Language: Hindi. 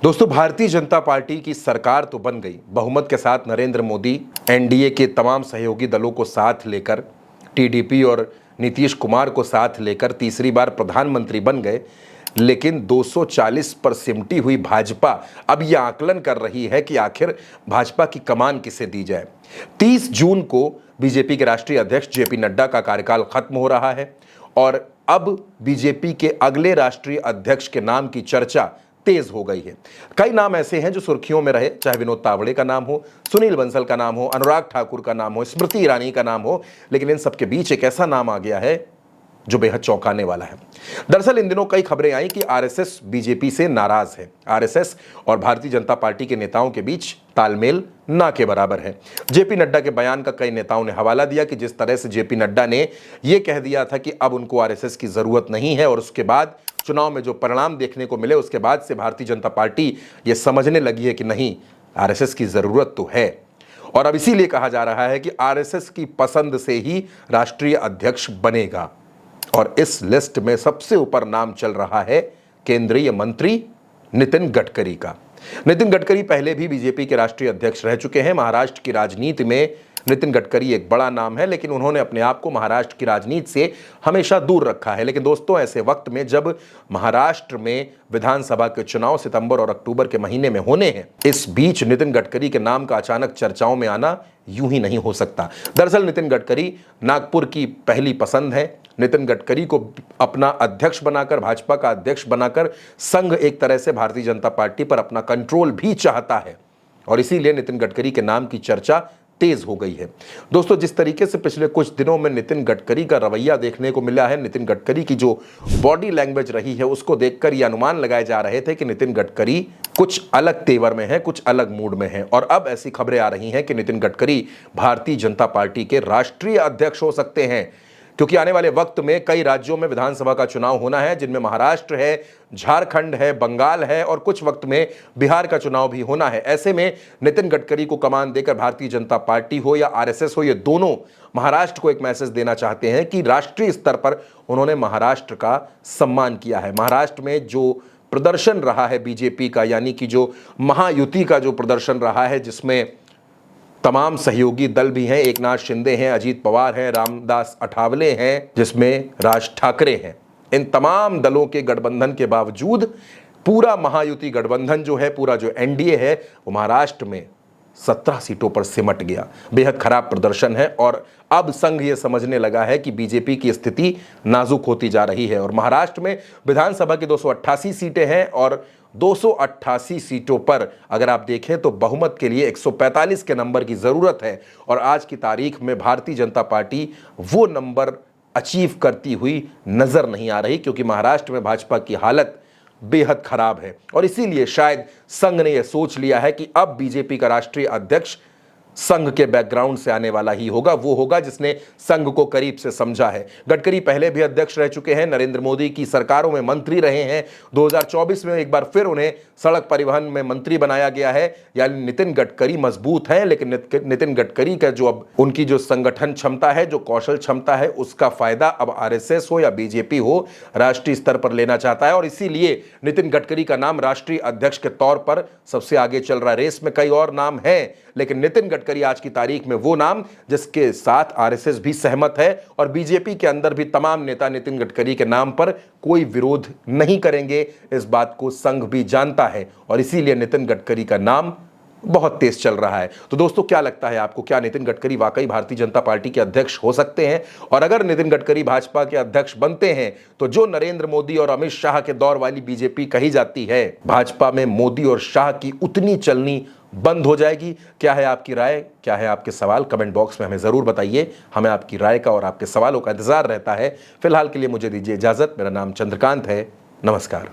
दोस्तों, भारतीय जनता पार्टी की सरकार तो बन गई। बहुमत के साथ नरेंद्र मोदी एनडीए के तमाम सहयोगी दलों को साथ लेकर, टीडीपी और नीतीश कुमार को साथ लेकर तीसरी बार प्रधानमंत्री बन गए। लेकिन 240 पर सिमटी हुई भाजपा अब यह आकलन कर रही है कि आखिर भाजपा की कमान किसे दी जाए। 30 जून को बीजेपी के राष्ट्रीय अध्यक्ष जेपी नड्डा का कार्यकाल खत्म हो रहा है और अब बीजेपी के अगले राष्ट्रीय अध्यक्ष के नाम की चर्चा तेज हो गई है। कई नाम ऐसे हैं जो सुर्खियों में रहे, चाहे विनोद तावड़े का नाम हो, सुनील बंसल का नाम हो, अनुराग ठाकुर का नाम हो, स्मृति ईरानी का नाम हो, लेकिन इन सबके बीच एक ऐसा नाम आ गया है जो बेहद चौंकाने वाला है। दरअसल इन दिनों कई खबरें आई कि आरएसएस बीजेपी से नाराज है। आरएसएस और भारतीय जनता पार्टी के नेताओं के बीच तालमेल ना के बराबर है। जेपी नड्डा के बयान का कई नेताओं ने हवाला दिया कि जिस तरह से जेपी नड्डा ने यह कह दिया था कि अब उनको आरएसएस की जरूरत नहीं है, और उसके बाद चुनाव में जो परिणाम देखने को मिले उसके बाद से भारतीय जनता पार्टी ये समझने लगी है कि नहीं, आरएसएस की जरूरत तो है। और अब इसीलिए कहा जा रहा है कि आरएसएस की पसंद से ही राष्ट्रीय अध्यक्ष बनेगा। और इस लिस्ट में सबसे ऊपर नाम चल रहा है केंद्रीय मंत्री नितिन गडकरी का। नितिन गडकरी पहले भी बीजेपी के राष्ट्रीय अध्यक्ष रह चुके हैं। महाराष्ट्र की राजनीति में नितिन गडकरी एक बड़ा नाम है, लेकिन उन्होंने अपने आप को महाराष्ट्र की राजनीति से हमेशा दूर रखा है। लेकिन दोस्तों, ऐसे वक्त में जब महाराष्ट्र में विधानसभा के चुनाव सितंबर और अक्टूबर के महीने में होने हैं, इस बीच नितिन गडकरी के नाम का अचानक चर्चाओं में आना यूं ही नहीं हो सकता। दरअसल नितिन गडकरी नागपुर की पहली पसंद है। नितिन गडकरी को अपना अध्यक्ष बनाकर, भाजपा का अध्यक्ष बनाकर संघ एक तरह से भारतीय जनता पार्टी पर अपना कंट्रोल भी चाहता है, और इसीलिए नितिन गडकरी के नाम की चर्चा तेज हो गई है। दोस्तों, जिस तरीके से पिछले कुछ दिनों में नितिन गडकरी का रवैया देखने को मिला है, नितिन गडकरी की जो बॉडी लैंग्वेज रही है, उसको देखकर ये अनुमान लगाए जा रहे थे कि नितिन गडकरी कुछ अलग तेवर में है, कुछ अलग मूड में है। और अब ऐसी खबरें आ रही हैं कि नितिन गडकरी भारतीय जनता पार्टी के राष्ट्रीय अध्यक्ष हो सकते हैं, क्योंकि आने वाले वक्त में कई राज्यों में विधानसभा का चुनाव होना है, जिनमें महाराष्ट्र है, झारखंड है, बंगाल है, और कुछ वक्त में बिहार का चुनाव भी होना है। ऐसे में नितिन गडकरी को कमान देकर भारतीय जनता पार्टी हो या आरएसएस हो, ये दोनों महाराष्ट्र को एक मैसेज देना चाहते हैं कि राष्ट्रीय स्तर पर उन्होंने महाराष्ट्र का सम्मान किया है। महाराष्ट्र में जो प्रदर्शन रहा है बीजेपी का, यानी कि जो महायुति का जो प्रदर्शन रहा है, जिसमें तमाम सहयोगी दल भी हैं, एकनाथ शिंदे हैं, अजीत पवार हैं, रामदास अठावले हैं, जिसमें राज ठाकरे हैं। इन तमाम दलों के गठबंधन के बावजूद पूरा महायुति गठबंधन जो है, पूरा जो एनडीए है, वो महाराष्ट्र में 17 सीटों पर सिमट गया। बेहद खराब प्रदर्शन है, और अब संघ ये समझने लगा है कि बीजेपी की स्थिति नाजुक होती जा रही है। और महाराष्ट्र में विधानसभा की 288 सीटें हैं, और 288 सीटों पर अगर आप देखें तो बहुमत के लिए 145 के नंबर की जरूरत है। और आज की तारीख में भारतीय जनता पार्टी वो नंबर अचीव करती हुई नजर नहीं आ रही, क्योंकि महाराष्ट्र में भाजपा की हालत बेहद खराब है। और इसीलिए शायद संघ ने यह सोच लिया है कि अब बीजेपी का राष्ट्रीय अध्यक्ष संघ के बैकग्राउंड से आने वाला ही होगा, वो होगा जिसने संघ को करीब से समझा है। गडकरी पहले भी अध्यक्ष रह चुके हैं, नरेंद्र मोदी की सरकारों में मंत्री रहे हैं। 2024 में एक बार फिर उन्हें सड़क परिवहन में मंत्री बनाया गया है। यानी नितिन गडकरी मजबूत हैं, लेकिन नितिन गडकरी का जो अब उनकी जो संगठन क्षमता है, जो कौशल क्षमता है, उसका फायदा अब आरएसएस हो या बीजेपी हो, राष्ट्रीय स्तर पर लेना चाहता है। और इसीलिए नितिन गडकरी का नाम राष्ट्रीय अध्यक्ष के तौर पर सबसे आगे चल रहा है। रेस में कई और नाम हैं, लेकिन नितिन गडकरी आज की तारीख में वो नाम जिसके साथ आरएसएस भी सहमत है, और बीजेपी के अंदर भी तमाम नेता नितिन गडकरी के नाम पर कोई विरोध नहीं करेंगे। इस बात को संघ भी जानता है, और इसीलिए नितिन गडकरी का नाम बहुत तेज चल रहा है। तो दोस्तों, क्या लगता है आपको, क्या नितिन गडकरी वाकई भारतीय जनता पार्टी के अध्यक्ष हो सकते हैं? और अगर नितिन गडकरी भाजपा के अध्यक्ष बनते हैं तो जो नरेंद्र मोदी और अमित शाह के दौर वाली बीजेपी कही जाती है, भाजपा में मोदी और शाह की उतनी चलनी बंद हो जाएगी? क्या है आपकी राय, क्या है आपके सवाल? कमेंट बॉक्स में हमें जरूर बताइए। हमें आपकी राय का और आपके सवालों का इंतजार रहता है। फिलहाल के लिए मुझे दीजिए इजाजत। मेरा नाम चंद्रकांत है। नमस्कार।